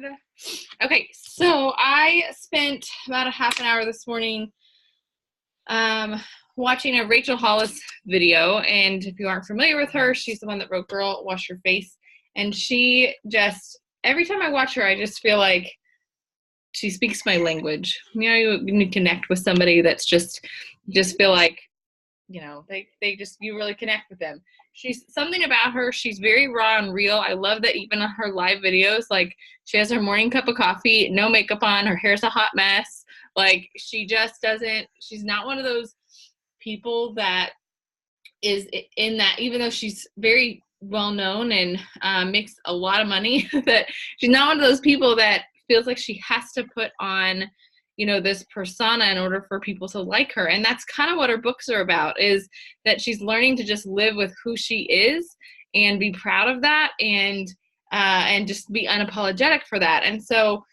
Lord. Okay, so I spent about a half an hour this morning watching a Rachel Hollis video, and if you aren't familiar with her, she's the one that wrote Girl, Wash Your Face, and she just, every time I watch her, I just feel like she speaks my language. You know, you connect with somebody that's just feel like, you know, they just, you really connect with them. She's something about her. She's very raw and real. I love that even on her live videos, like she has her morning cup of coffee, no makeup on, her hair's a hot mess. Like she just doesn't, she's not one of those people that is in that, even though she's very well known and makes a lot of money, that she's not one of those people that feels like she has to put on, you know, this persona in order for people to like her. And that's kind of what her books are about, is that she's learning to just live with who she is and be proud of that, and just be unapologetic for that. And so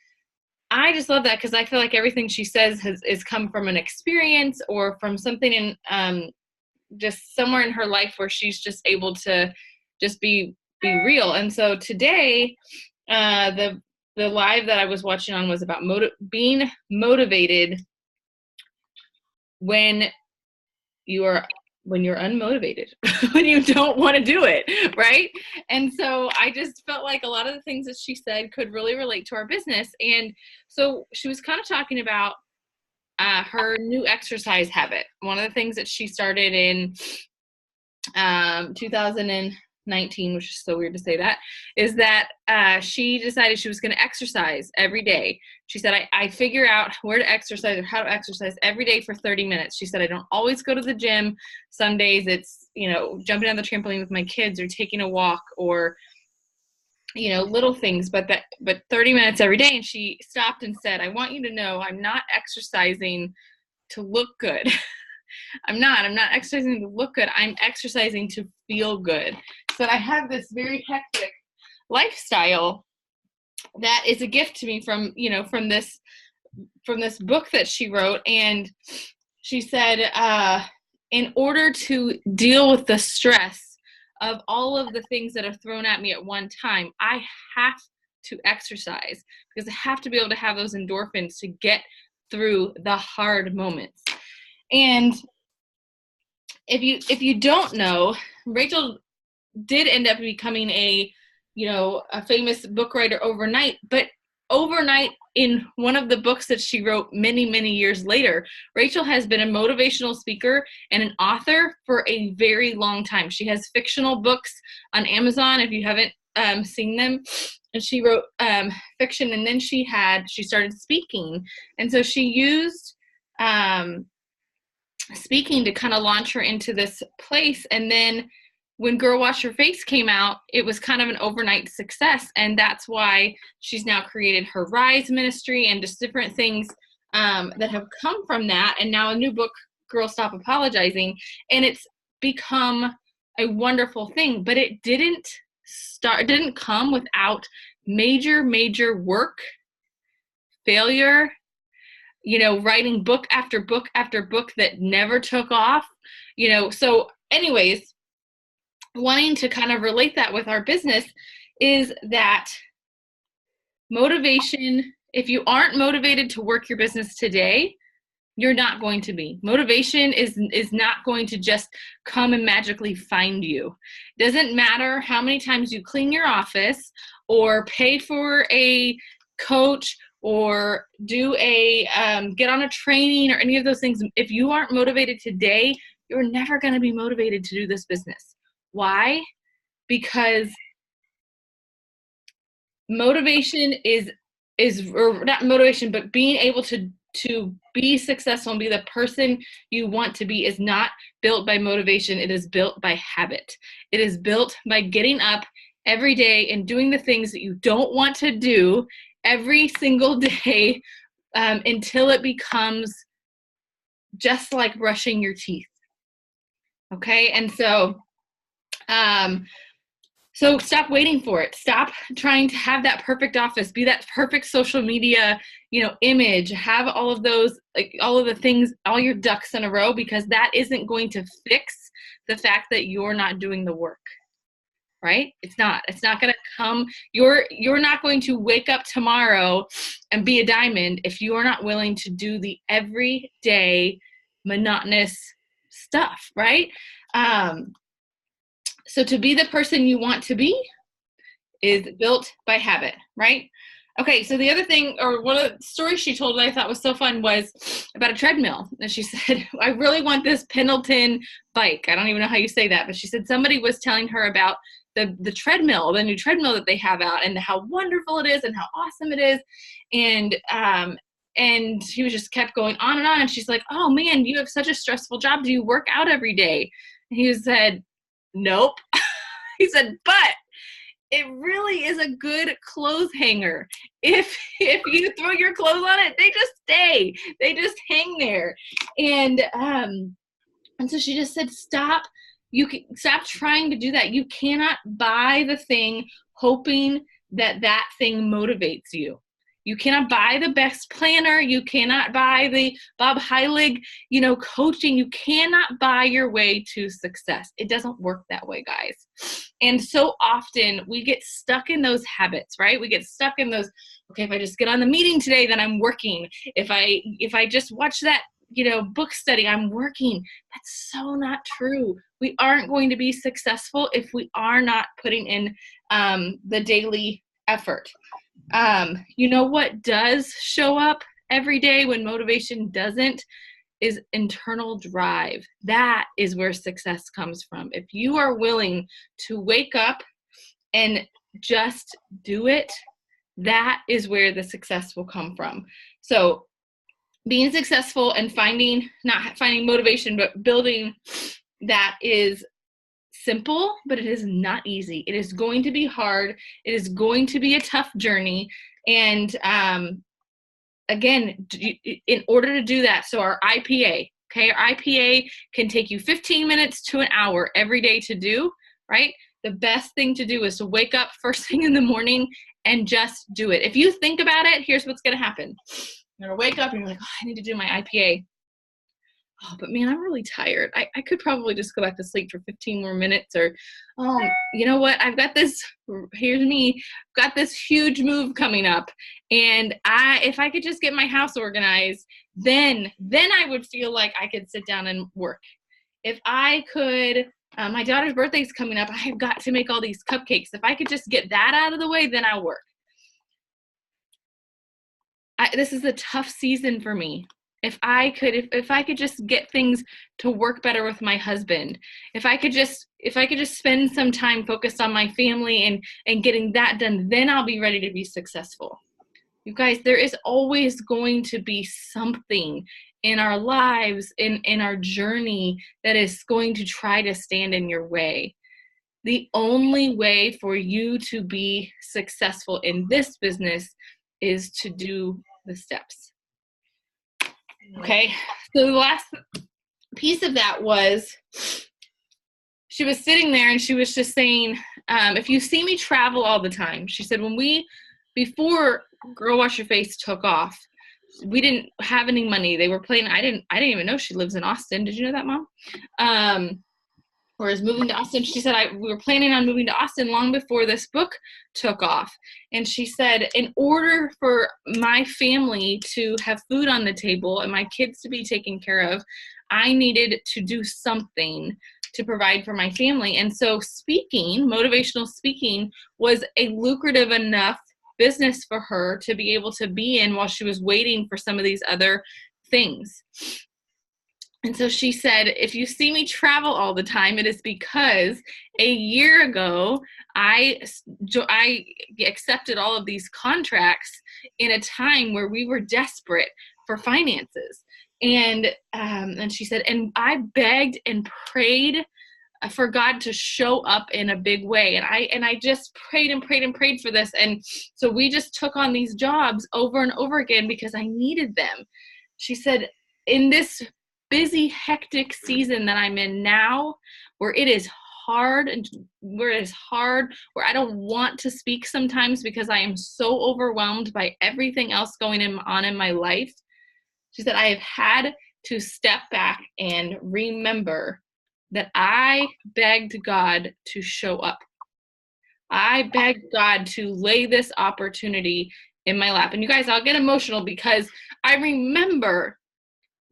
I just love that, because I feel like everything she says has come from an experience or from something in just somewhere in her life where she's just able to just be real. And so today, the live that I was watching on was about being motivated when you're unmotivated, when you don't want to do it, right? And so I just felt like a lot of the things that she said could really relate to our business. And so she was kind of talking about her new exercise habit. One of the things that she started in 2019, which is so weird to say that, is that she decided she was going to exercise every day. She said, I figure out where to exercise or how to exercise every day for 30 minutes. She said, I don't always go to the gym. Some days it's, you know, jumping on the trampoline with my kids or taking a walk or, you know, little things, but 30 minutes every day. And she stopped and said, I want you to know I'm not exercising to look good. I'm not exercising to look good. I'm exercising to feel good. So I have this very hectic lifestyle that is a gift to me from, you know, from this book that she wrote. And she said, in order to deal with the stress of all of the things that are thrown at me at one time, I have to exercise, because I have to be able to have those endorphins to get through the hard moments. And if you don't know, Rachel did end up becoming a famous book writer overnight, but overnight in one of the books that she wrote many, many years later, Rachel has been a motivational speaker and an author for a very long time. She has fictional books on Amazon, if you haven't seen them. And she wrote fiction, and then she started speaking. And so she used speaking to kind of launch her into this place. And then when Girl Wash Your Face came out, it was kind of an overnight success. And that's why she's now created her Rise ministry and just different things that have come from that. And now a new book, Girl Stop Apologizing. And it's become a wonderful thing, but it didn't come without major work, failure, you know, writing book after book after book that never took off, you know. So anyways, wanting to kind of relate that with our business is that motivation, if you aren't motivated to work your business today, you're not going to be. Motivation is not going to just come and magically find you. It doesn't matter how many times you clean your office or pay for a coach or do get on a training or any of those things. If you aren't motivated today, you're never going to be motivated to do this business. Why? Because motivation or not motivation, but being able to be successful and be the person you want to be is not built by motivation. It is built by habit. It is built by getting up every day and doing the things that you don't want to do every single day until it becomes just like brushing your teeth. Okay? And so stop waiting for it. Stop trying to have that perfect office, be that perfect social media, you know, image, have all of those, like all of the things, all your ducks in a row, because that isn't going to fix the fact that you're not doing the work. right? It's not going to come. You're not going to wake up tomorrow and be a diamond if you are not willing to do the everyday monotonous stuff, right? So to be the person you want to be is built by habit, right? Okay, so the other thing, or one of the stories she told that I thought was so fun was about a treadmill. And she said, I really want this Pendleton bike. I don't even know how you say that, but she said somebody was telling her about the treadmill, the new treadmill that they have out, and how wonderful it is and how awesome it is. And she was just kept going on. And she's like, oh man, you have such a stressful job. Do you work out every day? And he said, nope. He said, but it really is a good clothes hanger. If you throw your clothes on it, they just stay. They just hang there. And so she just said, stop. Stop trying to do that. You cannot buy the thing hoping that thing motivates you. You cannot buy the best planner. You cannot buy the Bob Heilig, coaching. You cannot buy your way to success. It doesn't work that way, guys. And so often we get stuck in those habits, right? We get stuck in those, okay, if I just get on the meeting today, then I'm working. If I just watch that, book study, I'm working. That's so not true. We aren't going to be successful if we are not putting in the daily effort. What does show up every day when motivation doesn't is internal drive. That is where success comes from. If you are willing to wake up and just do it, that is where the success will come from. So being successful and not finding motivation, but building that is simple, but it is not easy. It is going to be hard. It is going to be a tough journey. And again, in order to do that, so our IPA, okay, our IPA can take you 15 minutes to an hour every day to do, right? The best thing to do is to wake up first thing in the morning and just do it. If you think about it, here's what's going to happen. You're going to wake up and you're like, oh, I need to do my IPA. Oh, but man, I'm really tired. I could probably just go back to sleep for 15 more minutes, or, you know what? Here's me, got this huge move coming up. And if I could just get my house organized, then I would feel like I could sit down and work. If I could, my daughter's birthday's coming up. I've got to make all these cupcakes. If I could just get that out of the way, then I'll work. This is a tough season for me. If I could just get things to work better with my husband, if I could just spend some time focused on my family and getting that done, then I'll be ready to be successful. You guys, there is always going to be something in our lives, in our journey, that is going to try to stand in your way. The only way for you to be successful in this business is to do the steps. Okay, so the last piece of that was, she was sitting there and she was just saying, if you see me travel all the time, she said, before Girl Wash Your Face took off, we didn't have any money. They were planning, I didn't even know she lives in Austin. Did you know that, Mom? Whereas moving to Austin, she said, we were planning on moving to Austin long before this book took off. And she said, in order for my family to have food on the table and my kids to be taken care of, I needed to do something to provide for my family. And so motivational speaking was a lucrative enough business for her to be able to be in while she was waiting for some of these other things. And so she said, if you see me travel all the time, it is because a year ago, I accepted all of these contracts in a time where we were desperate for finances. And she said, and I begged and prayed for God to show up in a big way. And I just prayed and prayed and prayed for this. And so we just took on these jobs over and over again because I needed them. She said, in this busy, hectic season that I'm in now, where it is hard, where I don't want to speak sometimes because I am so overwhelmed by everything else going on in my life, she said, I have had to step back and remember that I begged God to show up. I beg God to lay this opportunity in my lap. And you guys, I'll get emotional because I remember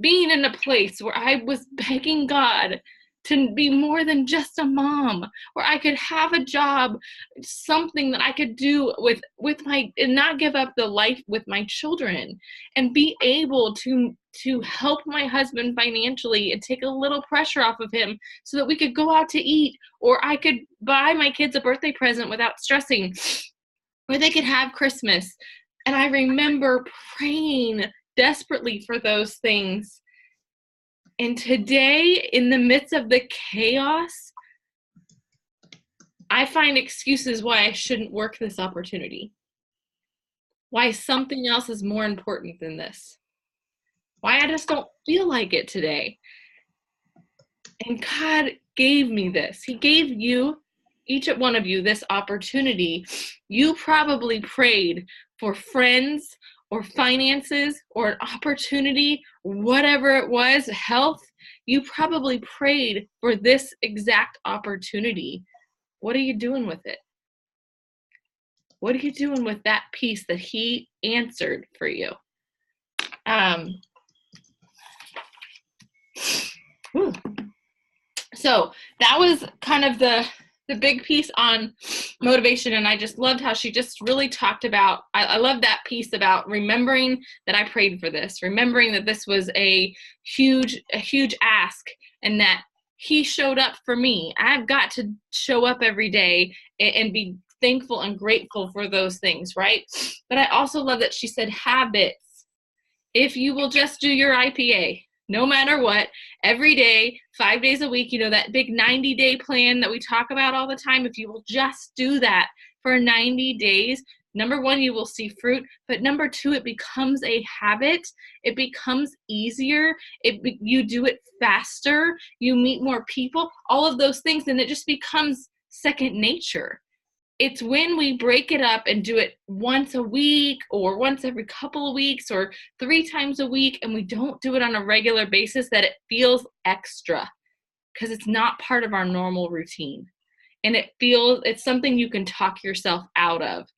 being in a place where I was begging God to be more than just a mom, where I could have a job, something that I could do with my, and not give up the life with my children, and be able to help my husband financially and take a little pressure off of him so that we could go out to eat, or I could buy my kids a birthday present without stressing, or they could have Christmas. And I remember praying desperately for those things. And today, in the midst of the chaos, I find excuses why I shouldn't work this opportunity. Why something else is more important than this. Why I just don't feel like it today. And God gave me this. He gave you, each one of you, this opportunity. You probably prayed for friends or finances or an opportunity, whatever it was, health. You probably prayed for this exact opportunity. What are you doing with it? What are you doing with that piece that he answered for you? So that was kind of the big piece on motivation. And I just loved how she just really talked about, I love that piece about remembering that I prayed for this, remembering that this was a huge ask, and that he showed up for me. I've got to show up every day and be thankful and grateful for those things, right? But I also love that she said habits. If you will just do your IPA, no matter what, every day, 5 days a week, that big 90-day plan that we talk about all the time, if you will just do that for 90 days, number one, you will see fruit, but number two, it becomes a habit. It becomes easier. You do it faster. You meet more people, all of those things, and it just becomes second nature. It's when we break it up and do it once a week or once every couple of weeks or 3 times a week, and we don't do it on a regular basis, that it feels extra, because it's not part of our normal routine. And it's something you can talk yourself out of.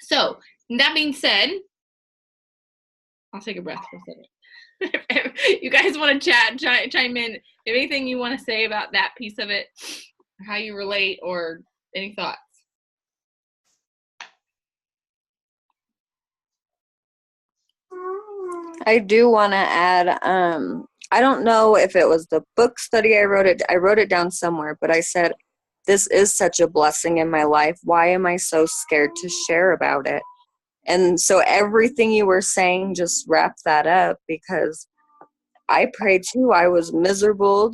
So that being said, I'll take a breath for a second. You guys want to chat, chime in. Anything you want to say about that piece of it, or how you relate, or any thoughts? I do want to add, I don't know if it was the book study I wrote it down somewhere, but I said, this is such a blessing in my life. Why am I so scared to share about it? And so everything you were saying just wrapped that up, because I prayed too. I was miserable.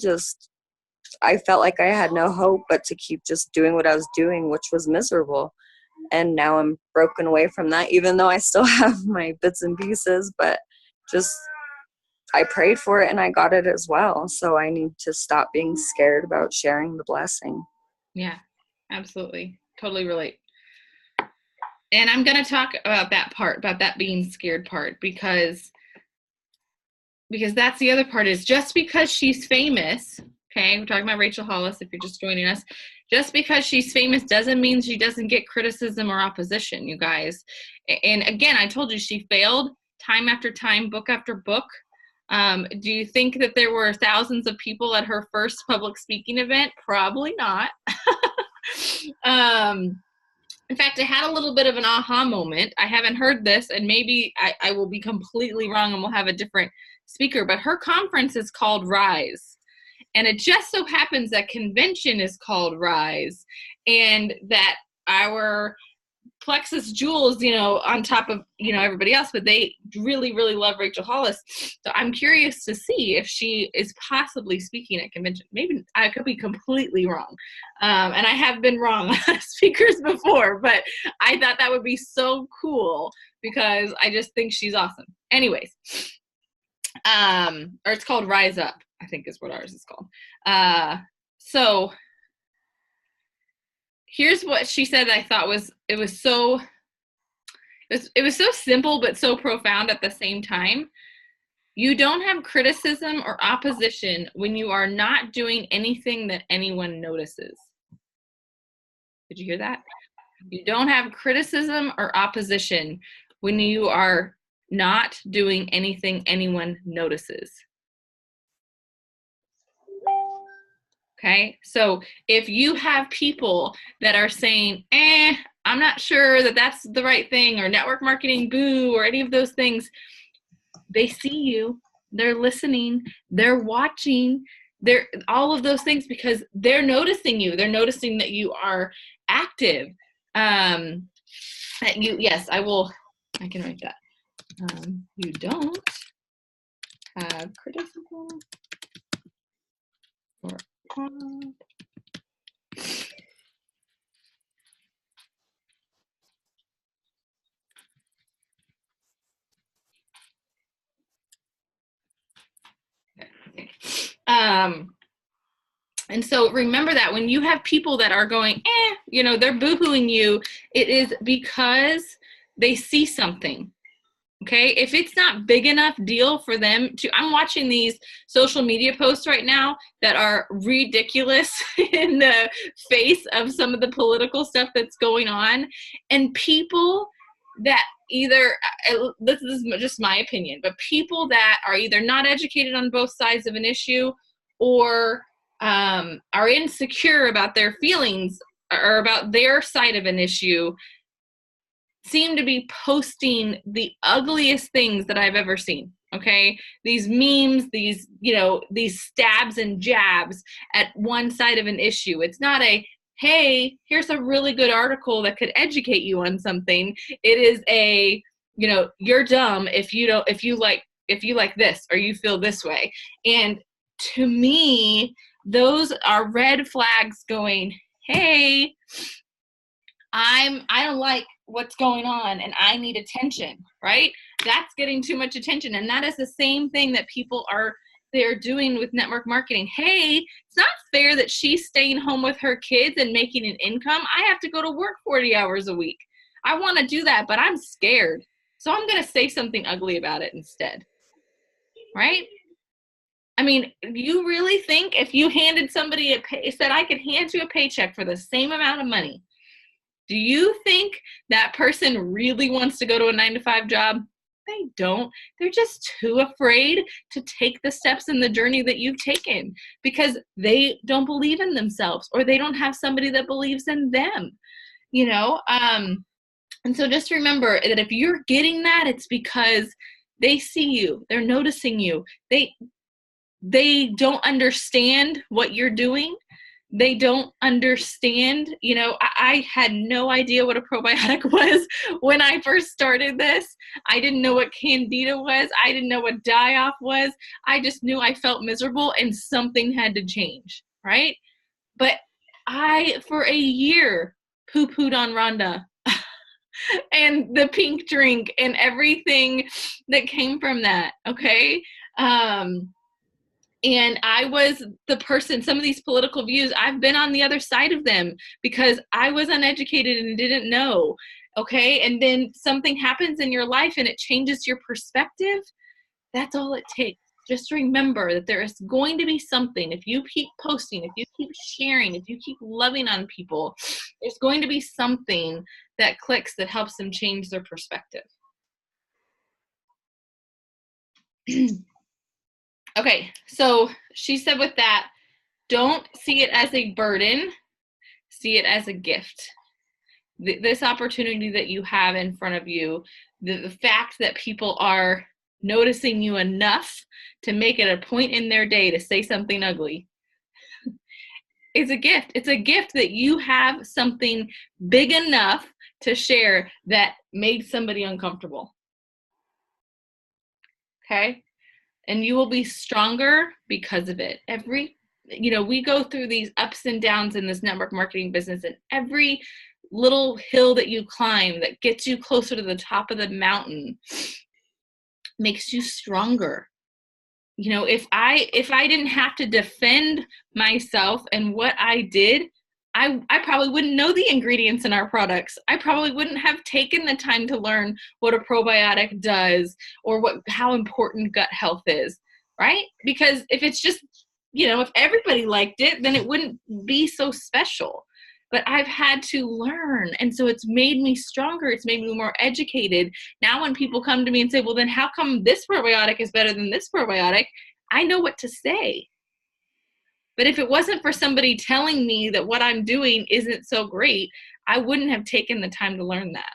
I felt like I had no hope but to keep just doing what I was doing, which was miserable. And now I'm broken away from that, even though I still have my bits and pieces, but I prayed for it and I got it as well. So I need to stop being scared about sharing the blessing. Yeah, absolutely. Totally relate. And I'm going to talk about that part, about that being scared part, because that's the other part, is just because she's famous, okay, we're talking about Rachel Hollis, if you're just joining us, just because she's famous doesn't mean she doesn't get criticism or opposition, you guys. And again, I told you she failed time after time, book after book. Do you think that there were thousands of people at her first public speaking event? Probably not. In fact, I had a little bit of an aha moment. I haven't heard this, and maybe I will be completely wrong and we'll have a different speaker, but her conference is called Rise. And it just so happens that convention is called Rise, and that our Plexus Jewels, on top of, everybody else, but they really, really love Rachel Hollis. So I'm curious to see if she is possibly speaking at convention. Maybe I could be completely wrong. And I have been wrong on speakers before, but I thought that would be so cool because I just think she's awesome. Anyways, or it's called Rise Up, I think is what ours is called. So here's what she said that I thought was so simple but so profound at the same time. You don't have criticism or opposition when you are not doing anything that anyone notices. Did you hear that? You don't have criticism or opposition when you are not doing anything anyone notices. Okay, so if you have people that are saying, I'm not sure that that's the right thing, or network marketing, boo, or any of those things, they see you, they're listening, they're watching, they're all of those things because they're noticing you. They're noticing that you are active. That you, yes, I can write that. You don't have criticism or and so remember that when you have people that are going, they're boo-hooing you, it is because they see something. Okay, if it's not big enough deal for them to, I'm watching these social media posts right now that are ridiculous in the face of some of the political stuff that's going on, and people that either, this is just my opinion, but people that are either not educated on both sides of an issue or are insecure about their feelings or about their side of an issue seem to be posting the ugliest things that I've ever seen. Okay, these memes, these stabs and jabs at one side of an issue. It's not a, hey, here's a really good article that could educate you on something. It is a, you're dumb if you like this or you feel this way. And to me, those are red flags going, hey, I don't like what's going on and I need attention, right? That's getting too much attention. And that is the same thing that they're doing with network marketing. Hey, it's not fair that she's staying home with her kids and making an income. I have to go to work 40 hours a week. I want to do that, but I'm scared. So I'm going to say something ugly about it instead, right? I mean, you really think if you handed somebody said I could hand you a paycheck for the same amount of money, do you think that person really wants to go to a 9-to-5 job? They don't. They're just too afraid to take the steps in the journey that you've taken because they don't believe in themselves or they don't have somebody that believes in them, And so just remember that if you're getting that, it's because they see you. They're noticing you. They don't understand what you're doing. They don't understand, I had no idea what a probiotic was when I first started this. I didn't know what Candida was. I didn't know what die-off was. I just knew I felt miserable and something had to change, right? But I, for a year, poo-pooed on Rhonda and the pink drink and everything that came from that, okay? And I was the person, some of these political views, I've been on the other side of them because I was uneducated and didn't know, okay? And then something happens in your life and it changes your perspective. That's all it takes. Just remember that there is going to be something. If you keep posting, if you keep sharing, if you keep loving on people, there's going to be something that clicks that helps them change their perspective. Okay, so she said with that, don't see it as a burden, see it as a gift. This opportunity that you have in front of you, the fact that people are noticing you enough to make it a point in their day to say something ugly, is a gift. It's a gift that you have something big enough to share that made somebody uncomfortable. Okay? And you will be stronger because of it. We go through these ups and downs in this network marketing business, and every little hill that you climb that gets you closer to the top of the mountain makes you stronger. If I didn't have to defend myself and what I did, I probably wouldn't know the ingredients in our products. I probably wouldn't have taken the time to learn what a probiotic does or how important gut health is, right? Because if it's just, if everybody liked it, then it wouldn't be so special. but I've had to learn. And so it's made me stronger. It's made me more educated. Now when people come to me and say, well, then how come this probiotic is better than this probiotic? I know what to say. But if it wasn't for somebody telling me that what I'm doing isn't so great, I wouldn't have taken the time to learn that.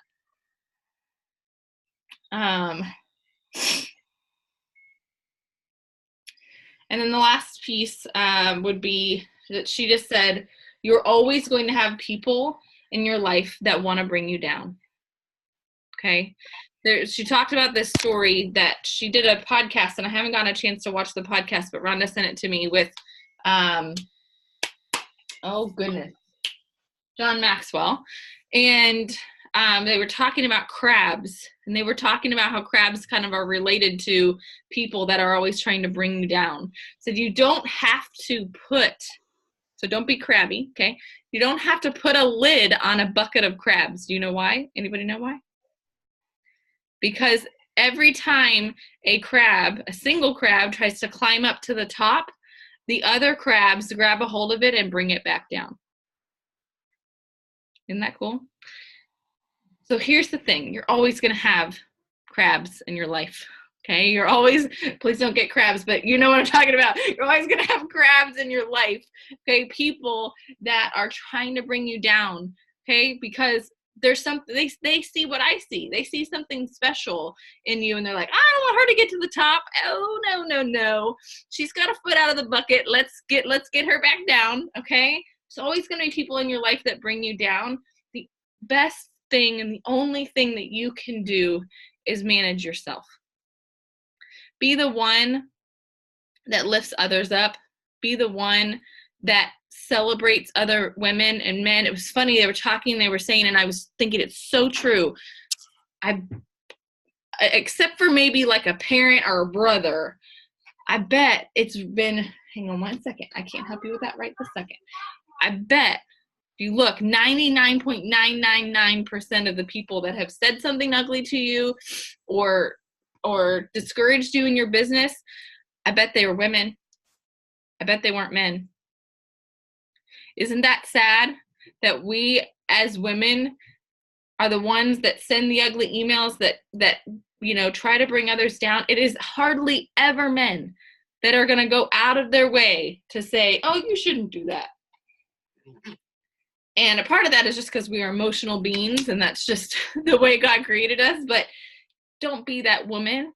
And then the last piece would be that she just said, you're always going to have people in your life that want to bring you down. Okay. She talked about this story that she did a podcast, and I haven't gotten a chance to watch the podcast, but Rhonda sent it to me with, John Maxwell. And they were talking about crabs, and they were talking about how crabs kind of are related to people that are always trying to bring you down. So you don't have to so don't be crabby, okay? You don't have to put a lid on a bucket of crabs. Do you know why? Anybody know why? Because every time a single crab tries to climb up to the top, the other crabs grab a hold of it and bring it back down. Isn't that cool? So here's the thing. You're always going to have crabs in your life. Okay. Please don't get crabs, but you know what I'm talking about. You're always going to have crabs in your life. Okay. People that are trying to bring you down. Okay. Because there's something, they see what I see. They see something special in you, and they're like, I don't want her to get to the top. Oh, no. She's got a foot out of the bucket. Let's get her back down. Okay. There's always going to be people in your life that bring you down. The best thing and the only thing that you can do is manage yourself. Be the one that lifts others up. Be the one that celebrates other women and men. It was funny, they were saying, and I was thinking it's so true. Except for maybe like a parent or a brother, I bet it's been, hang on one second. I can't help you with that right this second. I bet if you look, 99.999% of the people that have said something ugly to you or discouraged you in your business, I bet they were women. I bet they weren't men. Isn't that sad that we as women are the ones that send the ugly emails that try to bring others down? It is hardly ever men that are going to go out of their way to say, oh, you shouldn't do that. And a part of that is just because we are emotional beings, and that's just the way God created us. But don't be that woman.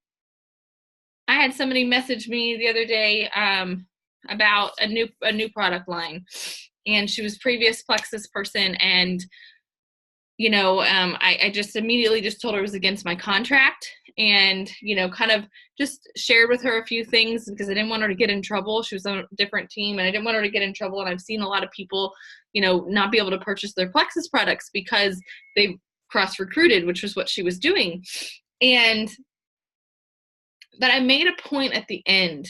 I had somebody message me the other day about a new product line, and she was previous Plexus person, and I just immediately just told her it was against my contract, and kind of just shared with her a few things because I didn't want her to get in trouble. She was on a different team, and I didn't want her to get in trouble. And I've seen a lot of people not be able to purchase their Plexus products because they cross-recruited, which was what she was doing. But I made a point at the end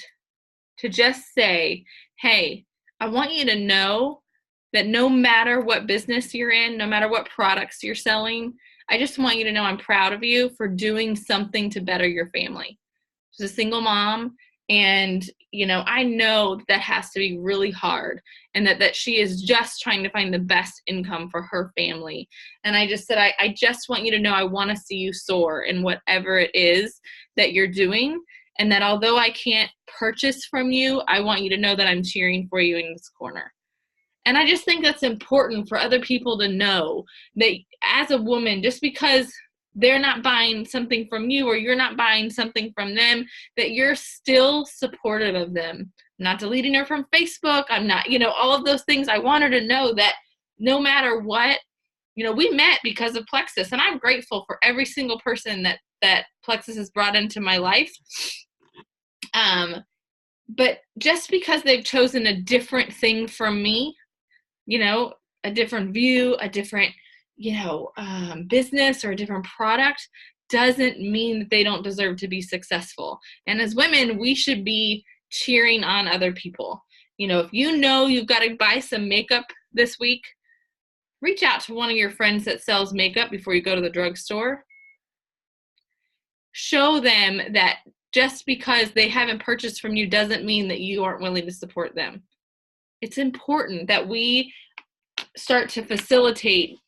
to just say, hey, I want you to know that no matter what business you're in, no matter what products you're selling, I just want you to know I'm proud of you for doing something to better your family. She's a single mom, and I know that has to be really hard, and that she is just trying to find the best income for her family. And I just said, I just want you to know I want to see you soar in whatever it is that you're doing, and that although I can't purchase from you, I want you to know that I'm cheering for you in this corner. And I just think that's important for other people to know that as a woman, just because they're not buying something from you or you're not buying something from them, that you're still supportive of them. I'm not deleting her from Facebook. I'm not, all of those things. I want her to know that no matter what, we met because of Plexus, and I'm grateful for every single person that Plexus has brought into my life. But just because they've chosen a different thing from me, a different view, a different, business or a different product, doesn't mean that they don't deserve to be successful. And as women, we should be cheering on other people. If you've got to buy some makeup this week, reach out to one of your friends that sells makeup before you go to the drugstore. Show them that just because they haven't purchased from you doesn't mean that you aren't willing to support them. It's important that we start to facilitate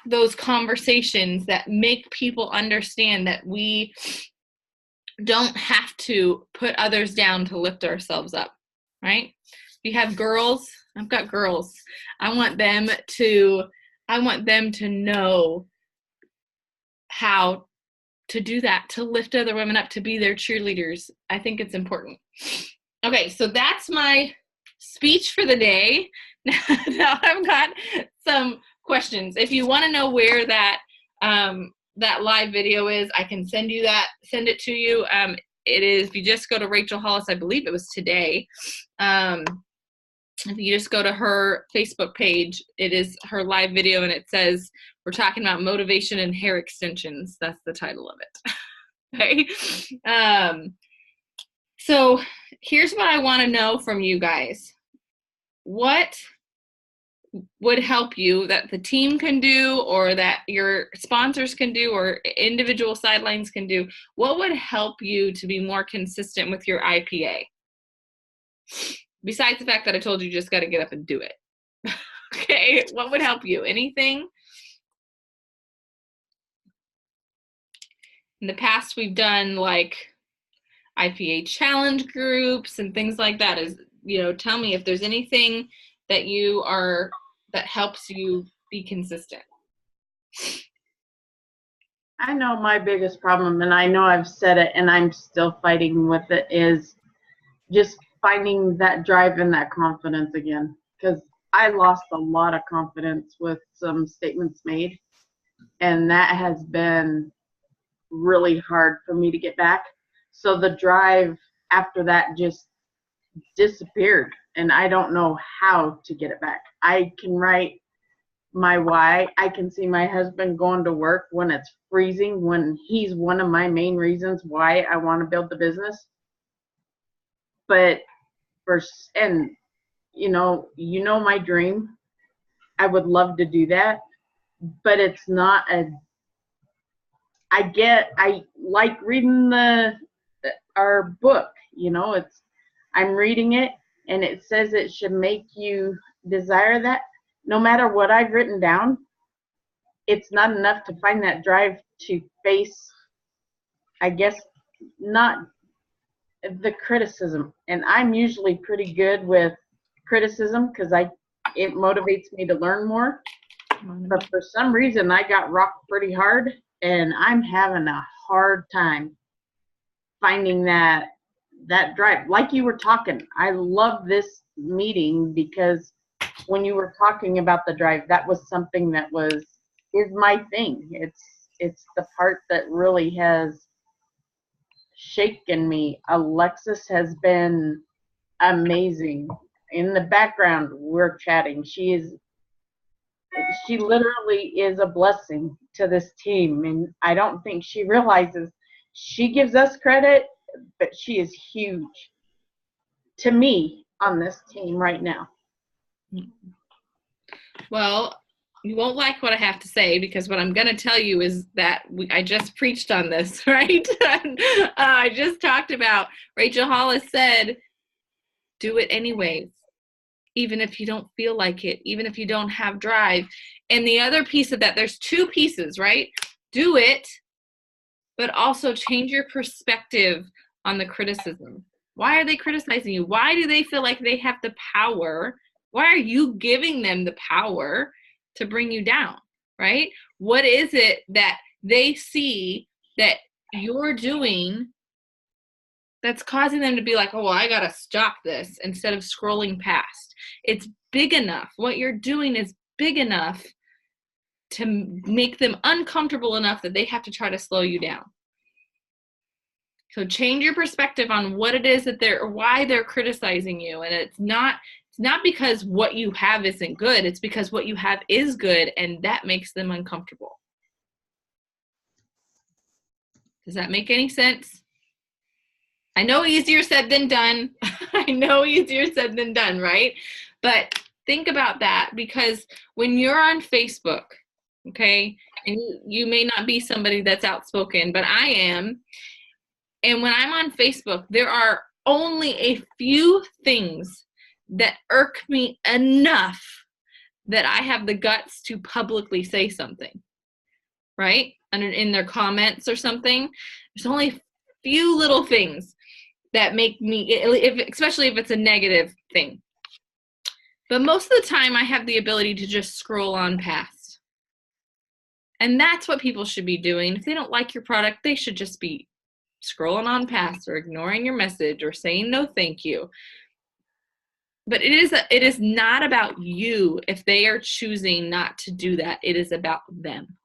those conversations that make people understand that we don't have to put others down to lift ourselves up, right? You have girls, I've got girls. I want them to know how to do that, to lift other women up, to be their cheerleaders. I think it's important. Okay, so that's my speech for the day. Now I've got some questions. If you want to know where that live video is, I can send it to you. It is, if you just go to Rachel Hollis, I believe it was today. If you just go to her Facebook page, it is her live video, and it says, we're talking about motivation and hair extensions. That's the title of it. Okay. So here's what I want to know from you guys. What would help you that the team can do, or that your sponsors can do, or individual sidelines can do? What would help you to be more consistent with your IPA? Besides the fact that I told you just got to get up and do it. Okay, what would help you? Anything? In the past, we've done like IPA challenge groups and things like that. Tell me if there's anything that helps you be consistent. I know my biggest problem, and I know I've said it and I'm still fighting with it, is just finding that drive and that confidence again. Because I lost a lot of confidence with some statements made, and that has been really hard for me to get back. So the drive after that just disappeared, and I don't know how to get it back. I can write my why. I can see my husband going to work when it's freezing, when he's one of my main reasons why I want to build the business. But you know my dream. I would love to do that, but it's not I like reading our book, I'm reading it, and it says it should make you desire that. No matter what I've written down, it's not enough to find that drive to face, I guess, not the criticism. And I'm usually pretty good with criticism because it motivates me to learn more. But for some reason, I got rocked pretty hard, and I'm having a hard time finding that drive. Like you were talking, I love this meeting because when you were talking about the drive, that was something that is my thing. It's the part that really has shaken me. Alexis has been amazing. In the background, we're chatting. She literally is a blessing to this team, and I don't think she realizes. She gives us credit, but she is huge to me on this team right now. Well, you won't like what I have to say, because what I'm going to tell you is that I just preached on this, right? I just talked about, Rachel Hollis said, do it anyways, even if you don't feel like it, even if you don't have drive. And the other piece of that, there's two pieces, right? Do it, but also change your perspective on the criticism. Why are they criticizing you? Why do they feel like they have the power? Why are you giving them the power to bring you down, right? What is it that they see that you're doing that's causing them to be like, oh, well, I got to stop this, instead of scrolling past? It's big enough. What you're doing is big enough to make them uncomfortable enough that they have to try to slow you down. So change your perspective on what it is that why they're criticizing you. And it's not because what you have isn't good. It's because what you have is good, and that makes them uncomfortable. Does that make any sense? I know easier said than done. I know easier said than done, right? But think about that, because when you're on Facebook, okay, and you may not be somebody that's outspoken, but I am. And when I'm on Facebook, there are only a few things that irk me enough that I have the guts to publicly say something, right? In their comments or something. There's only a few little things that make me, especially if it's a negative thing. But most of the time I have the ability to just scroll on past. And that's what people should be doing. If they don't like your product, they should just be scrolling on past or ignoring your message or saying no thank you. But it is not about you if they are choosing not to do that. It is about them.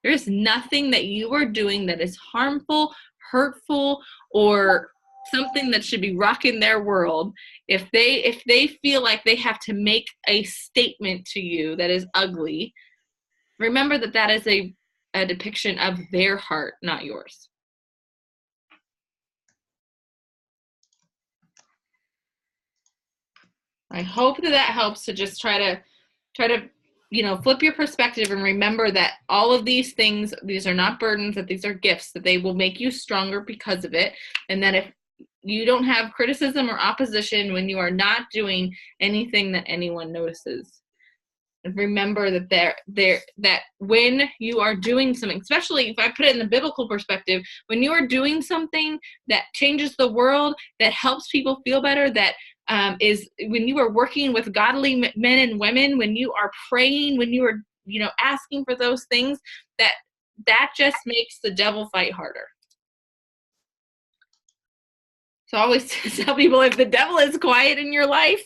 There's nothing that you are doing that is harmful, hurtful, or something that should be rocking their world. If they feel like they have to make a statement to you that is ugly, remember that is a depiction of their heart, not yours. I hope that helps to just try to flip your perspective and remember that all of these things, these are not burdens, that these are gifts, that they will make you stronger because of it. And that if you don't have criticism or opposition when you are not doing anything that anyone notices. And remember that when you are doing something, especially if I put it in the biblical perspective, when you are doing something that changes the world, that helps people feel better, that is when you are working with godly men and women, when you are praying, when you are, asking for those things, that just makes the devil fight harder. So I always tell people, if the devil is quiet in your life,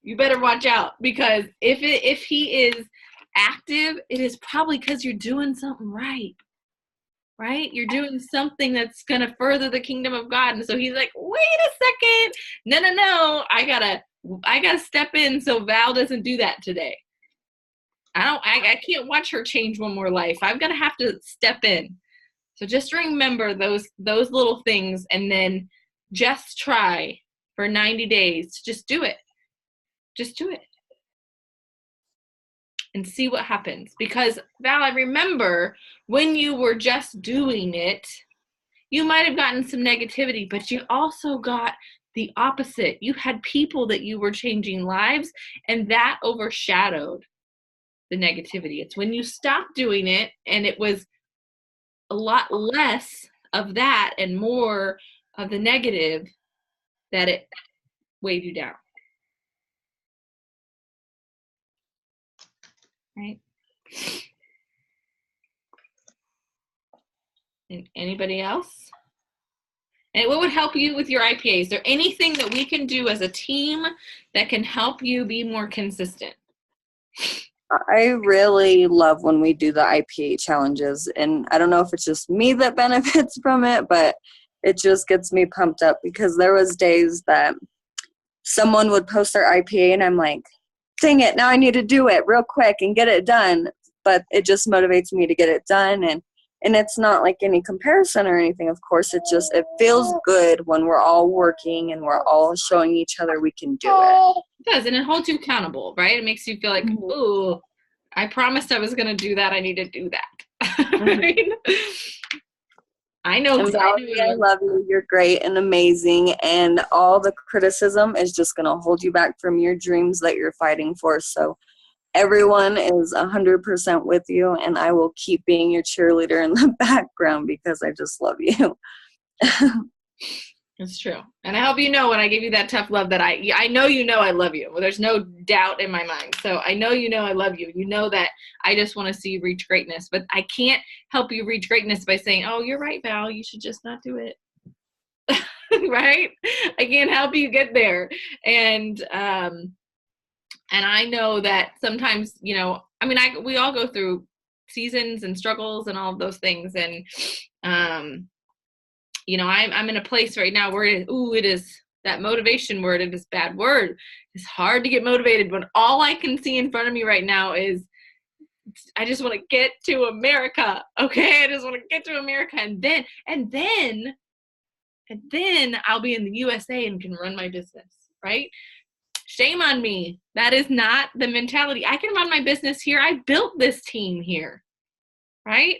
you better watch out, because if he is active, it is probably because you're doing something right. Right? You're doing something that's going to further the kingdom of God. And so he's like, wait a second. No. I gotta step in so Val doesn't do that today. I can't watch her change one more life. I'm going to have to step in. So just remember those little things, and then just try for 90 days to just do it. Just do it. And see what happens. Because, Val, I remember when you were just doing it, you might have gotten some negativity, but you also got the opposite. You had people that you were changing lives, and that overshadowed the negativity. It's when you stopped doing it and it was a lot less of that and more of the negative that it weighed you down. Right? And anybody else? And what would help you with your IPA? Is there anything that we can do as a team that can help you be more consistent? I really love when we do the IPA challenges, and I don't know if it's just me that benefits from it, but it just gets me pumped up, because there was days that someone would post their IPA and I'm like, dang it, now I need to do it real quick and get it done. But it just motivates me to get it done, and it's not like any comparison or anything, of course. It feels good when we're all working and we're all showing each other we can do it. It does, and it holds you accountable, right? It makes you feel like, ooh, I promised I was going to do that. I need to do that. Right? I know. Valerie, I love you. You're great and amazing, and all the criticism is just going to hold you back from your dreams that you're fighting for. So everyone is 100% with you, and I will keep being your cheerleader in the background because I just love you. It's true. And I hope you know when I give you that tough love that I know you know I love you. Well, there's no doubt in my mind. So I know you know I love you. You know that I just want to see you reach greatness. But I can't help you reach greatness by saying, oh, you're right, Val, you should just not do it. Right? I can't help you get there. And I know that sometimes, we all go through seasons and struggles and all of those things. And I'm in a place right now where it is that motivation word. It is bad word. It's hard to get motivated when all I can see in front of me right now is I just want to get to America. Okay. I just want to get to America. And then I'll be in the USA and can run my business. Right. Shame on me. That is not the mentality. I can run my business here. I built this team here. Right.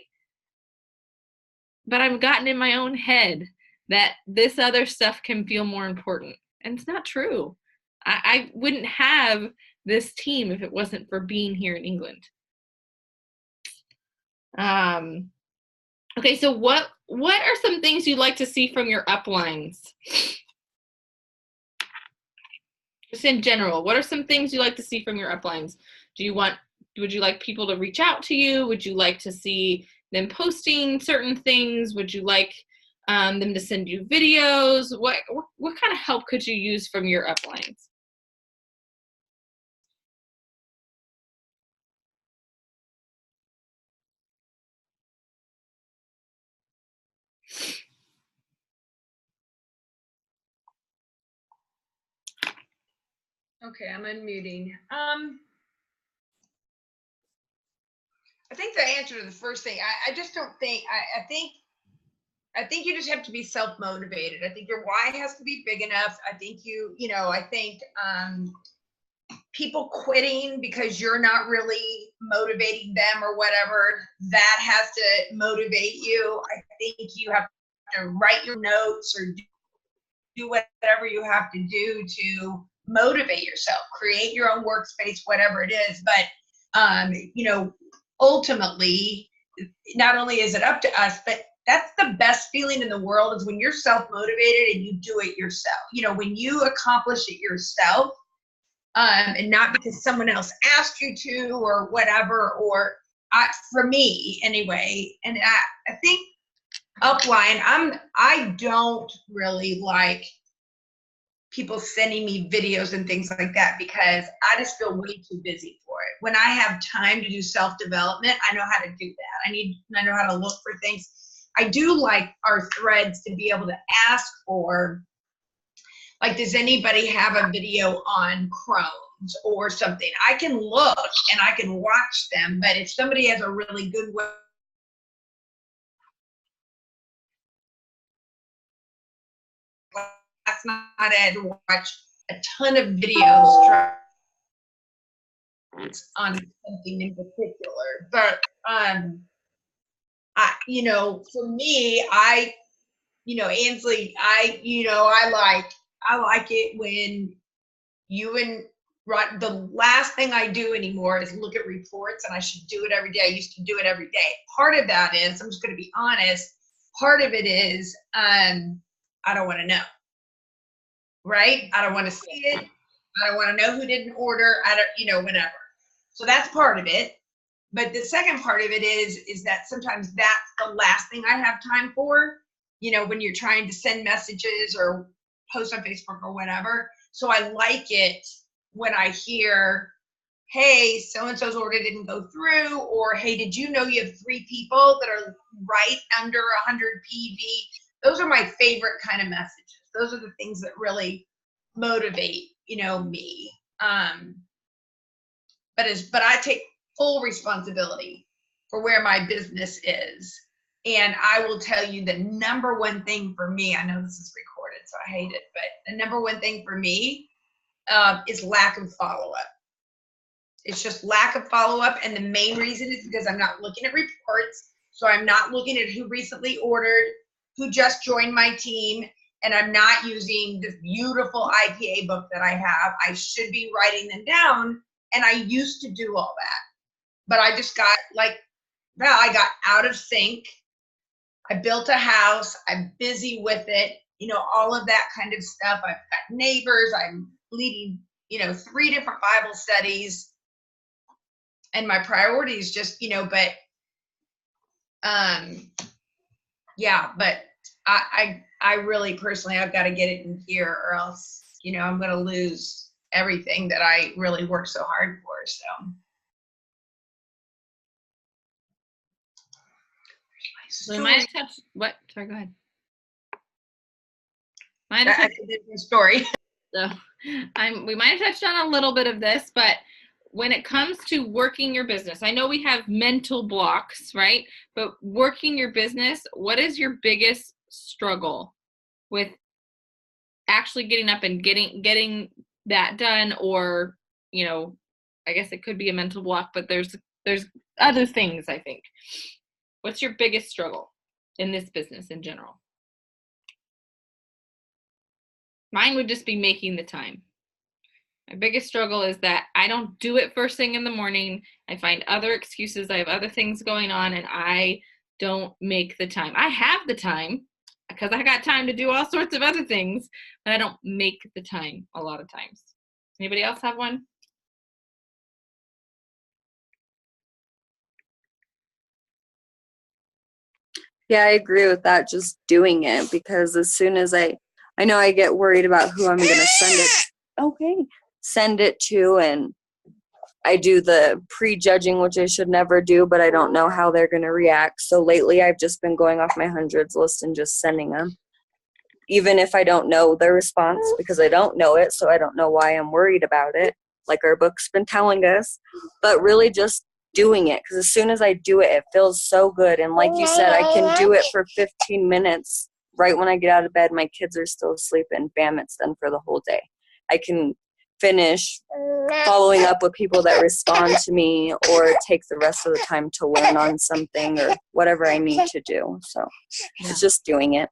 But I've gotten in my own head that this other stuff can feel more important. And it's not true. I wouldn't have this team if it wasn't for being here in England. Okay, so what are some things you'd like to see from your uplines? Just in general, what are some things you like to see from your uplines? Would you like people to reach out to you? Would you like to see them posting certain things? Would you like them to send you videos? What kind of help could you use from your uplines? Okay, I'm unmuting. I think the answer to the first thing, I just don't think, I think you just have to be self-motivated. I think your why has to be big enough. I think I think people quitting because you're not really motivating them or whatever, that has to motivate you. I think you have to write your notes or do whatever you have to do to motivate yourself, create your own workspace, whatever it is. But, ultimately, not only is it up to us, but that's the best feeling in the world is when you're self-motivated and you do it yourself. When you accomplish it yourself, and not because someone else asked you to or whatever, for me anyway. And I think upline, I don't really like people sending me videos and things like that because I just feel way too busy for it. When I have time to do self-development, I know how to do that. I know how to look for things. I do like our threads to be able to ask for, like, does anybody have a video on Crohn's or something? I can look and I can watch them, but if somebody has a really good way, that's not it. Watch a ton of videos on something in particular. But for me, Ansley, I like it when you and the last thing I do anymore is look at reports, and I should do it every day. I used to do it every day. Part of that is, I'm just going to be honest, part of it is I don't want to know, right? I don't want to see it. I don't want to know who didn't order. I don't, whatever. So that's part of it. But the second part of it is that sometimes that's the last thing I have time for, when you're trying to send messages or post on Facebook or whatever. So I like it when I hear, hey, so-and-so's order didn't go through, or hey, did you know you have 3 people that are right under 100 PV? Those are my favorite kind of messages. Those are the things that really motivate, me. But I take full responsibility for where my business is. And I will tell you the number one thing for me, I know this is recorded, so I hate it, but the number one thing for me is lack of follow-up. It's just lack of follow-up. And the main reason is because I'm not looking at reports. So I'm not looking at who recently ordered, who just joined my team, and I'm not using this beautiful IPA book that I have. I should be writing them down. And I used to do all that. But I just got I got out of sync. I built a house. I'm busy with it. All of that kind of stuff. I've got neighbors. I'm leading, 3 different Bible studies. And my priorities just, but I really personally, I've got to get it in here or else, I'm going to lose everything that I really worked so hard for. So we might have touched, what? Sorry, go ahead. That's a different story. So we might have touched on a little bit of this, but when it comes to working your business, I know we have mental blocks, right? But working your business, what is your biggest struggle with actually getting up and getting that done? Or, I guess it could be a mental block, but there's other things, I think. What's your biggest struggle in this business in general? Mine would just be making the time. My biggest struggle is that I don't do it first thing in the morning. I find other excuses. I have other things going on, and I don't make the time. I have the time because I got time to do all sorts of other things, but I don't make the time a lot of times. Anybody else have one? Yeah, I agree with that. Just doing it, because as soon as I know I get worried about who I'm going to send it to, and I do the prejudging, which I should never do, but I don't know how they're going to react. So lately I've just been going off my hundreds list and just sending them, even if I don't know the response, because I don't know it. So I don't know why I'm worried about it, like our book's been telling us, but really just doing it. Because as soon as I do it, it feels so good. And like you said, I can do it for 15 minutes right when I get out of bed. My kids are still asleep, and bam, it's done for the whole day. I can finish following up with people that respond to me, or take the rest of the time to learn on something or whatever I need to do. So it's just doing it.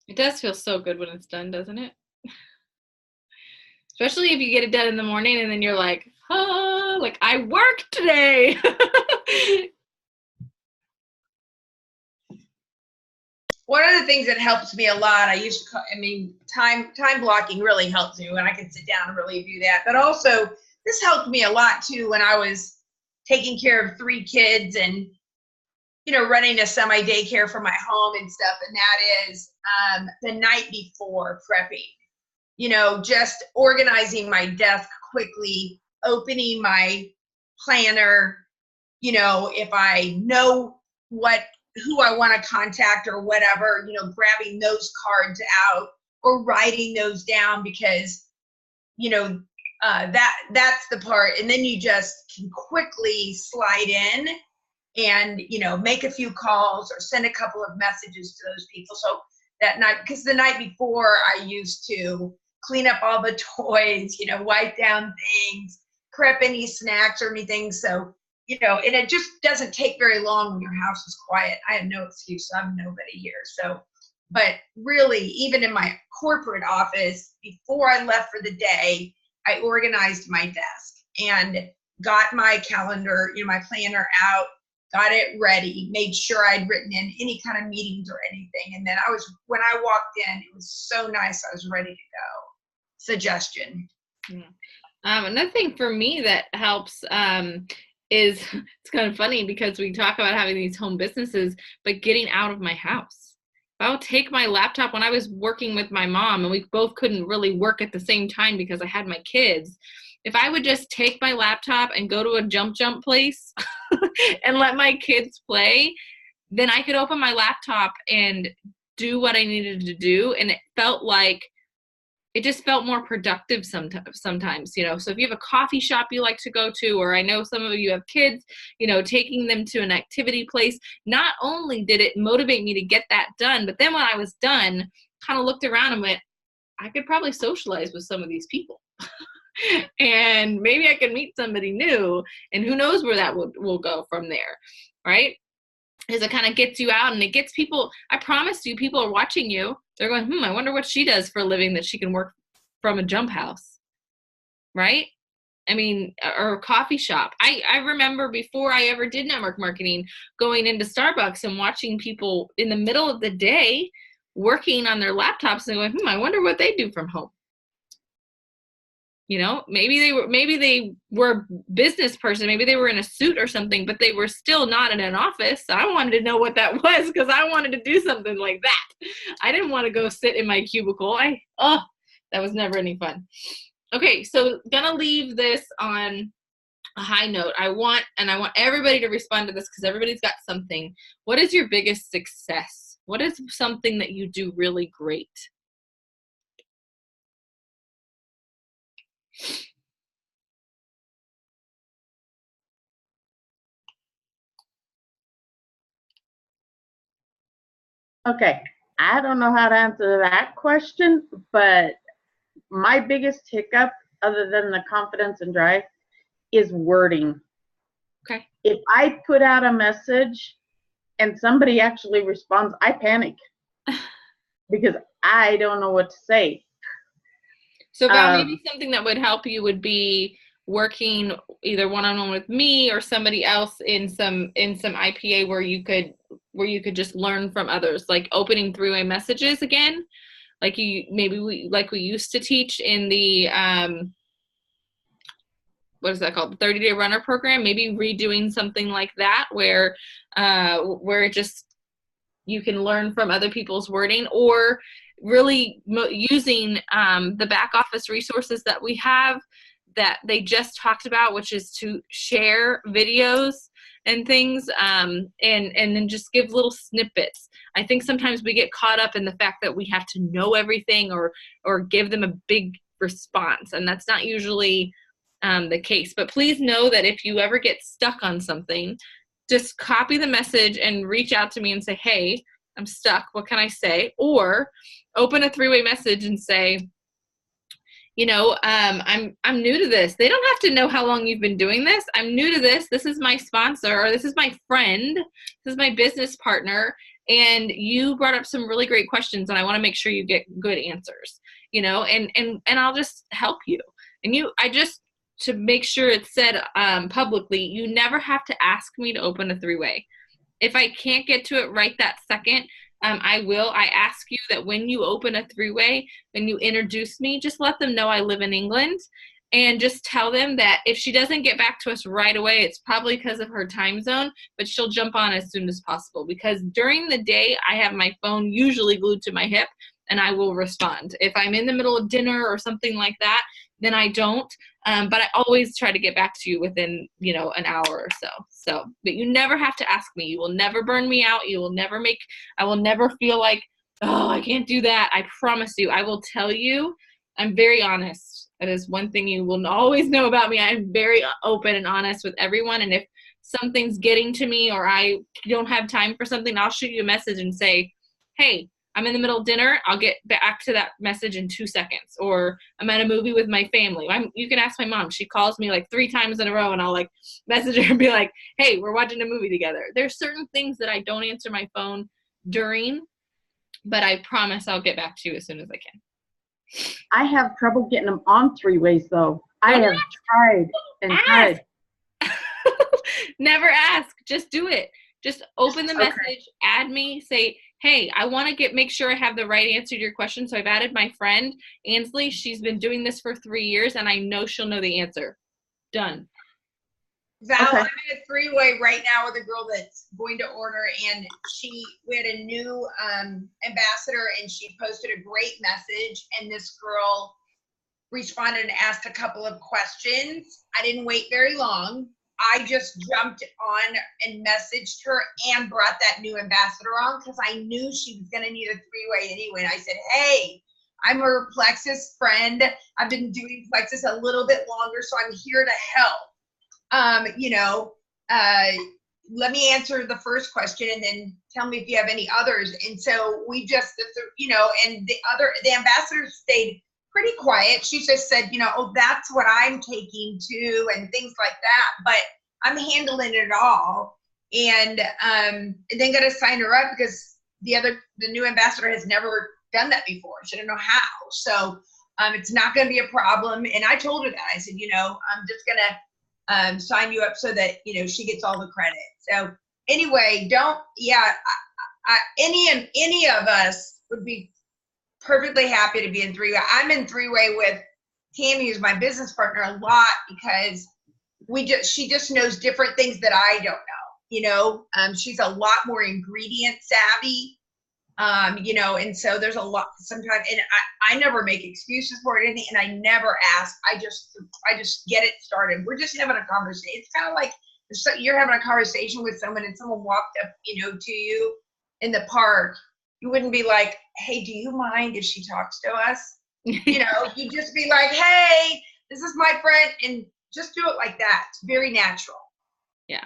It does feel so good when it's done, doesn't it? Especially if you get it done in the morning and then you're like, oh, like I worked today. One of the things that helps me a lot, time blocking really helps me when I can sit down and really do that. But also, this helped me a lot too when I was taking care of 3 kids and, running a semi daycare for my home and stuff. And that is the night before prepping, just organizing my desk quickly, opening my planner, if I know who I want to contact or whatever, grabbing those cards out or writing those down, because, that's the part. And then you just can quickly slide in and, make a few calls or send a couple of messages to those people. So that night, because the night before I used to clean up all the toys, wipe down things, prep any snacks or anything. So, and it just doesn't take very long when your house is quiet. I have no excuse. I'm nobody here. So, but really, even in my corporate office, before I left for the day, I organized my desk and got my calendar, my planner out, got it ready, made sure I'd written in any kind of meetings or anything. And then when I walked in, it was so nice. I was ready to go. Suggestion. Another thing for me that helps is, it's kind of funny because we talk about having these home businesses, but getting out of my house. I'll take my laptop. When I was working with my mom and we both couldn't really work at the same time because I had my kids, if I would just take my laptop and go to a jump place and let my kids play, then I could open my laptop and do what I needed to do. And it just felt more productive sometimes, So if you have a coffee shop you like to go to, or I know some of you have kids, taking them to an activity place, not only did it motivate me to get that done, but then when I was done, kind of looked around and went, I could probably socialize with some of these people. And maybe I could meet somebody new, and who knows where that will go from there, right? Is it kind of gets you out, and it gets people, I promise you, people are watching you. They're going, I wonder what she does for a living that she can work from a jump house, right? Or a coffee shop. I remember before I ever did network marketing, going into Starbucks and watching people in the middle of the day working on their laptops and going, I wonder what they do from home. Maybe they were a business person, maybe they were in a suit or something, but they were still not in an office. I wanted to know what that was, because I wanted to do something like that. I didn't want to go sit in my cubicle. That was never any fun. Okay, so gonna leave this on a high note. I want everybody to respond to this, because everybody's got something. What is your biggest success? What is something that you do really great? Okay, I don't know how to answer that question, but my biggest hiccup, other than the confidence and drive, is wording. Okay. If I put out a message and somebody actually responds, I panic because I don't know what to say. So Val, maybe something that would help you would be working either one-on-one with me or somebody else in some IPA where you could just learn from others, like opening three-way messages again, like we used to teach in the what is that called? The 30-day runner program. Maybe redoing something like that where just you can learn from other people's wording, or really using the back office resources that we have that they just talked about, which is to share videos and things, and then just give little snippets. I think sometimes we get caught up in the fact that we have to know everything or give them a big response, and that's not usually the case. But please know that if you ever get stuck on something, just copy the message and reach out to me and say, hey, I'm stuck. What can I say? Or open a three-way message and say, I'm new to this. They don't have to know how long you've been doing this. I'm new to this. This is my sponsor, or this is my friend. This is my business partner. And you brought up some really great questions, and I want to make sure you get good answers, and I'll just help you. And to make sure it's said publicly, you never have to ask me to open a three-way. If I can't get to it right that second, I ask you that when you open a three-way, when you introduce me, just let them know I live in England, and just tell them that if she doesn't get back to us right away, it's probably because of her time zone, but she'll jump on as soon as possible, because during the day, I have my phone usually glued to my hip, and I will respond. If I'm in the middle of dinner or something like that, then I don't. But I always try to get back to you within, an hour or so. But you never have to ask me. You will never burn me out. I will never feel like, oh, I can't do that. I promise you, I will tell you, I'm very honest. That is one thing you will always know about me. I'm very open and honest with everyone. And if something's getting to me or I don't have time for something, I'll shoot you a message and say, hey, I'm in the middle of dinner. I'll get back to that message in 2 seconds. Or I'm at a movie with my family. You can ask my mom. She calls me like 3 times in a row, and I'll like message her and be like, hey, we're watching a movie together. There's certain things that I don't answer my phone during, but I promise I'll get back to you as soon as I can. I have trouble getting them on three-ways, though. I have tried and tried. Never ask. Just do it. Just open the message, add me, say, hey, I want to make sure I have the right answer to your question. So I've added my friend, Ansley. She's been doing this for 3 years, and I know she'll know the answer. Done. Val, I'm in a three-way right now with a girl that's going to order, and we had a new ambassador, and she posted a great message, and this girl responded and asked a couple of questions. I didn't wait very long. I just jumped on and messaged her and brought that new ambassador on because I knew she was going to need a three-way anyway. And I said, hey, I'm her Plexus friend. I've been doing Plexus a little bit longer, so I'm here to help. Let me answer the first question and then tell me if you have any others. And so we just, and the ambassador stayed pretty quiet. She just said, oh, that's what I'm taking too, and things like that. But I'm handling it all, and then got to sign her up because the new ambassador has never done that before. She didn't know how. So it's not going to be a problem. And I told her that. I said, I'm just gonna sign you up so that she gets all the credit. So anyway, any of us would be perfectly happy to be in three-way. I'm in three-way with Tammy, who's my business partner, a lot because she just knows different things that I don't know. She's a lot more ingredient savvy, and so there's a lot sometimes, and I never make excuses for it, and I never ask. I just get it started. We're just having a conversation. It's kind of like you're having a conversation with someone, and someone walked up, to you in the park. You wouldn't be like, hey, do you mind if she talks to us? You'd just be like, hey, this is my friend, and just do it like that. It's very natural. Yeah.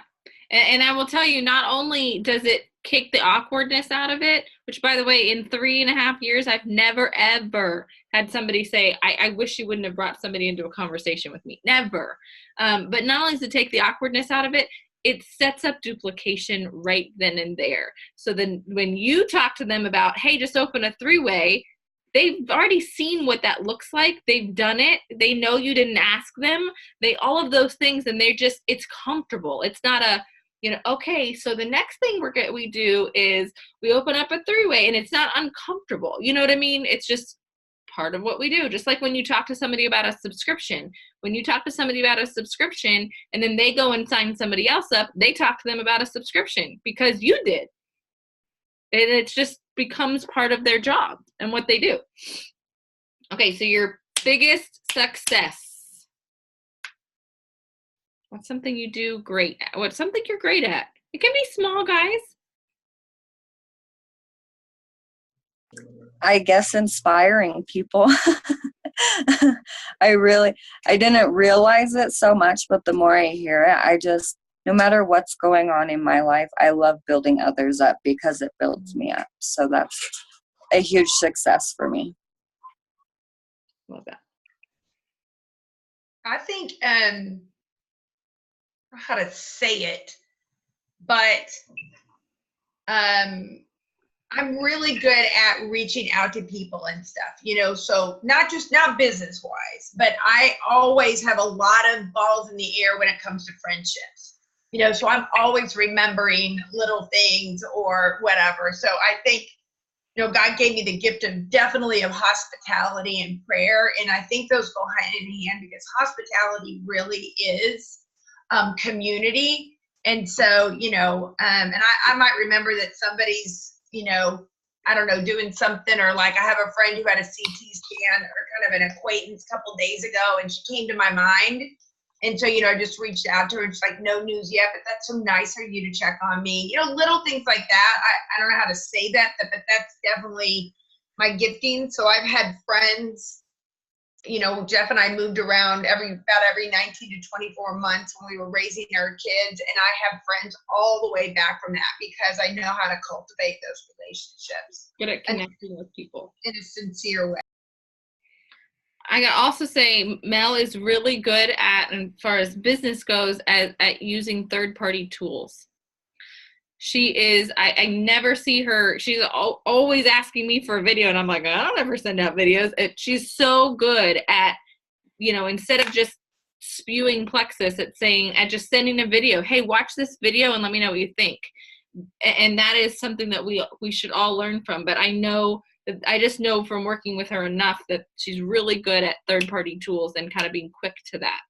And I will tell you, not only does it kick the awkwardness out of it, which, by the way, in 3.5 years, I've never, ever had somebody say, I wish you wouldn't have brought somebody into a conversation with me. Never. But not only does it take the awkwardness out of it, it sets up duplication right then and there. So then when you talk to them about, hey, just open a three-way, they've already seen what that looks like. They've done it. They know you didn't ask them. All of those things, and it's comfortable. It's not a, okay, so the next thing we do is we open up a three-way, and it's not uncomfortable. You know what I mean? It's just part of what we do. Just like when you talk to somebody about a subscription. When you talk to somebody about a subscription and then they go and sign somebody else up, they talk to them about a subscription because you did. And it just becomes part of their job and what they do. Okay, so your biggest success. What's something you do great at? What's something you're great at? It can be small, guys. I guess inspiring people. I didn't realize it so much, but the more I hear it, no matter what's going on in my life, I love building others up because it builds me up. So that's a huge success for me. Love that. I think, I don't know how to say it, but I'm really good at reaching out to people and stuff, so not business wise, but I always have a lot of balls in the air when it comes to friendships, so I'm always remembering little things or whatever. So I think, God gave me the gift of hospitality and prayer. And I think those go hand in hand because hospitality really is community. And so, and I might remember that somebody's, I don't know, doing something, or like I have a friend who had a CT scan or kind of an acquaintance a couple days ago, and she came to my mind. And so, I just reached out to her, just like, no news yet, but that's so nice of you to check on me. Little things like that. I don't know how to say that, but that's definitely my gifting. So I've had friends, Jeff and I moved around about every 19 to 24 months when we were raising our kids. And I have friends all the way back from that because I know how to cultivate those relationships. Good at connecting with people. In a sincere way. I can also say Mel is really good at, as far as business goes, at using third-party tools. She is, I never see her, she's always asking me for a video, and I'm like, I don't ever send out videos. She's so good at, instead of just spewing Plexus, at just sending a video. Hey, watch this video and let me know what you think. And that is something that we should all learn from. But I just know from working with her enough that she's really good at third-party tools and kind of being quick to that.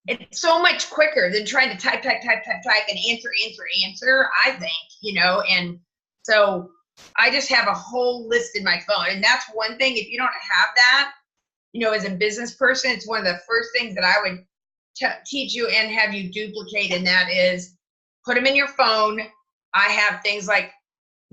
It's so much quicker than trying to type and answer, I think, and so I just have a whole list in my phone. And that's one thing, if you don't have that, as a business person, it's one of the first things that I would teach you and have you duplicate, and that is put them in your phone. I have things like,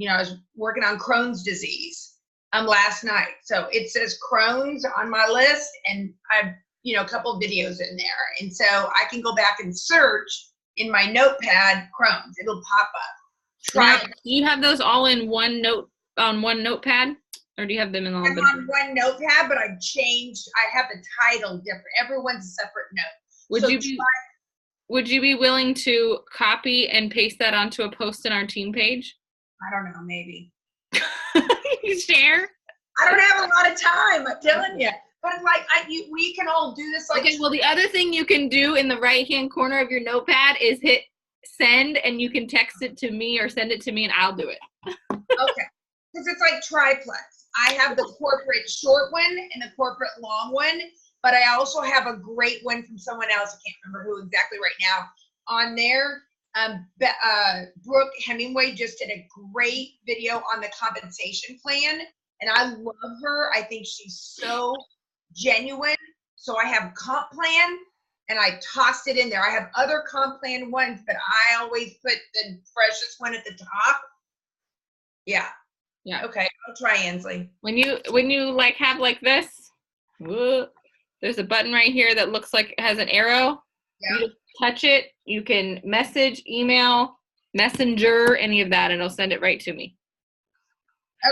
I was working on Crohn's disease last night. So it says Crohn's on my list, and I've, a couple of videos in there. And so I can go back and search in my notepad Crohn's. It'll pop up. Now, do you have those all in one notepad? Or do you have them in all I'm on one notepad, but I have the title different. Everyone's a separate note. Would you be willing to copy and paste that onto a post in our team page? I don't know, maybe. You share? I don't have a lot of time, I'm telling you. But like, we can all do this. Like, okay, well, the other thing you can do in the right-hand corner of your notepad is hit send, and you can text it to me or send it to me, and I'll do it. Okay. Because it's like triplex. I have the corporate short one and the corporate long one, but I also have a great one from someone else. I can't remember who exactly right now on there. Brooke Hemingway just did a great video on the compensation plan, and I love her. I think she's so genuine. So I have comp plan, and I tossed it in there. I have other comp plan ones, but I always put the freshest one at the top. Yeah. Okay, I'll try, Ansley. When you like have like this, there's a button right here that looks like it has an arrow. Yeah. You just touch it. You can message, email, messenger, any of that, and it'll send it right to me.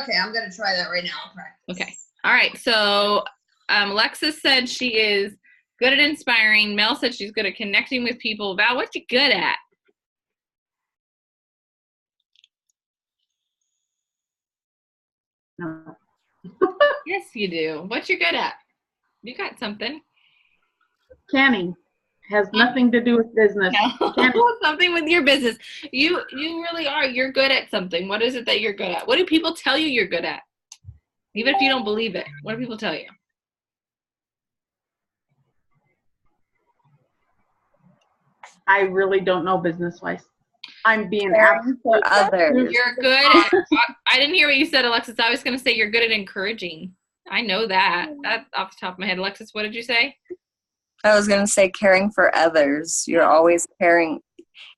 Okay, I'm gonna try that right now. I'll practice. Okay. All right. So Alexis said she is good at inspiring. Mel said she's good at connecting with people. Val, what you good at? No. Yes, you do. What you good at? You got something. Canning has nothing to do with business. No. Canning. Something with your business. You really are. You're good at something. What is it that you're good at? What do people tell you you're good at? Even if you don't believe it, what do people tell you? I really don't know business-wise. I'm being Caring for others. You're good at, I didn't hear what you said, Alexis. I was going to say you're good at encouraging. I know that. That's off the top of my head. Alexis, what did you say? I was going to say caring for others. You're always caring.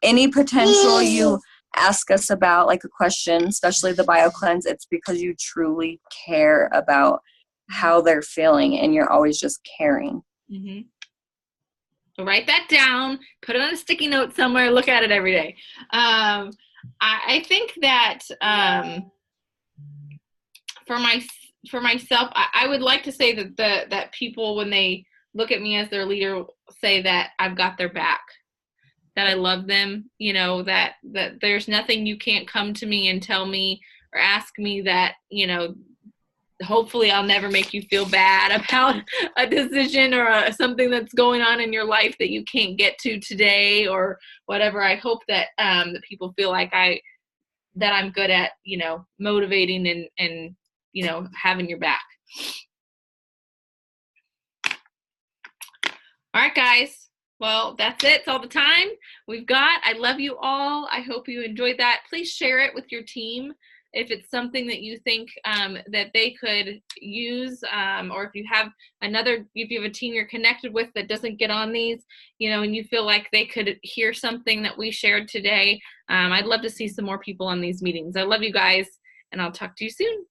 Any potential you ask us about, like a question, especially the BioCleanse, it's because you truly care about how they're feeling, and you're always just caring. Mm-hmm. So write that down, put it on a sticky note somewhere, look at it every day. I think that for myself, I would like to say that that people, when they look at me as their leader, say that I've got their back, that I love them, you know, that there's nothing you can't come to me and tell me or ask me, that, you know, hopefully I'll never make you feel bad about a decision or something that's going on in your life that you can't get to today or whatever. I hope that that people feel like that I'm good at, you know, motivating and you know, having your back. All right, guys. Well, that's it. It's all the time we've got. I love you all. I hope you enjoyed that. Please share it with your team if it's something that you think that they could use, or if you have a team you're connected with that doesn't get on these, you know, and you feel like they could hear something that we shared today. I'd love to see some more people on these meetings. I love you guys, and I'll talk to you soon.